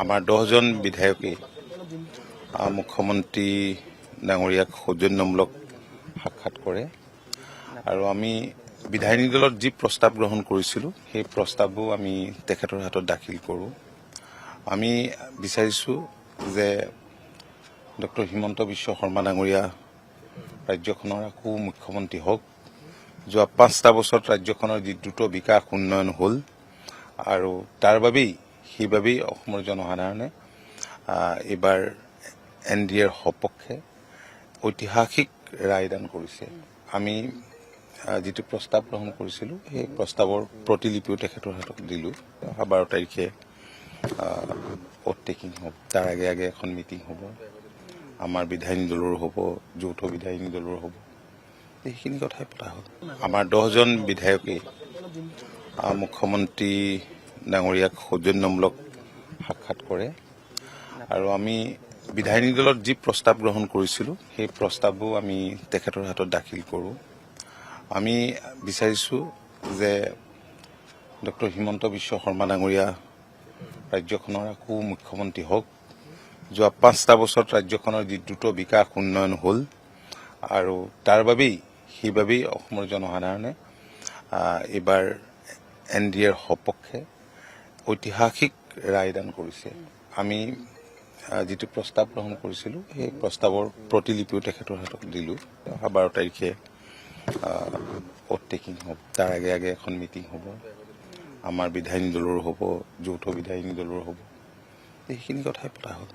আমাৰ 10জন বিধায়কে মুখ্যমন্ত্ৰী ডাঙৰীয়াক সৌজন্যমূলক সাক্ষাৎ কৰে আৰু আমি বিধায়িনী দলত যি প্ৰস্তাৱ গ্ৰহণ কৰিছিলোঁ সেই প্ৰস্তাৱবোৰ আমি তেখেতৰ হাতত দাখিল কৰোঁ। আমি বিচাৰিছোঁ যে ডক্টৰ হিমন্ত বিশ্ব শৰ্মা ডাঙৰীয়া ৰাজ্যখনৰ আকৌ মুখ্যমন্ত্ৰী হওক। যোৱা 5টা বছৰত ৰাজ্যখনৰ যি দ্ৰুত বিকাশ উন্নয়ন হ'ল আৰু তাৰ বাবেই সেইবাবেই অসমৰ জনসাধাৰণে এইবাৰ NDAৰ সপক্ষে ঐতিহাসিক ৰায়দান কৰিছে। আমি যিটো প্ৰস্তাৱ গ্ৰহণ কৰিছিলোঁ সেই প্ৰস্তাৱৰ প্ৰতিলিপিও তেখেতৰ হাতত দিলোঁ। অহা 12 তাৰিখে ভোট টেকিং হ'ব, তাৰ আগে আগে এখন মিটিং হ'ব, আমাৰ বিধায়িনী দলৰ হ'ব, যৌথ বিধায়িনী দলৰ হ'ব, এইখিনি কথাই পতা হ'ল। আমাৰ 10জন বিধায়কে মুখ্যমন্ত্ৰী ডাঙৰীয়াক সৌজন্যমূলক সাক্ষাৎ কৰে আৰু আমি বিধায়িনী দলত যি প্ৰস্তাৱ গ্ৰহণ কৰিছিলোঁ সেই প্ৰস্তাৱবোৰ আমি তেখেতৰ হাতত দাখিল কৰোঁ। আমি বিচাৰিছোঁ যে ডক্টৰ হিমন্ত বিশ্ব শৰ্মা ডাঙৰীয়া ৰাজ্যখনৰ আকৌ মুখ্যমন্ত্ৰী হওক। যোৱা 5টা বছৰত ৰাজ্যখনৰ যি দ্ৰুত বিকাশ উন্নয়ন হ'ল আৰু তাৰ বাবেই সেইবাবেই অসমৰ জনসাধাৰণে এইবাৰ NDAৰ সপক্ষে ঐতিহাসিক ৰায়দান কৰিছে। আমি যিটো প্ৰস্তাৱ গ্ৰহণ কৰিছিলোঁ সেই প্ৰস্তাৱৰ প্ৰতিলিপিও তেখেতৰ হাতত দিলোঁ। অহা 12 তাৰিখে ভোট টেকিং হ'ব, তাৰ আগে আগে এখন মিটিং হ'ব, আমাৰ বিধায়িনী দলৰ হ'ব, যৌথ বিধায়িনী দলৰ হ'ব, এইখিনি কথাই পতা হ'ল।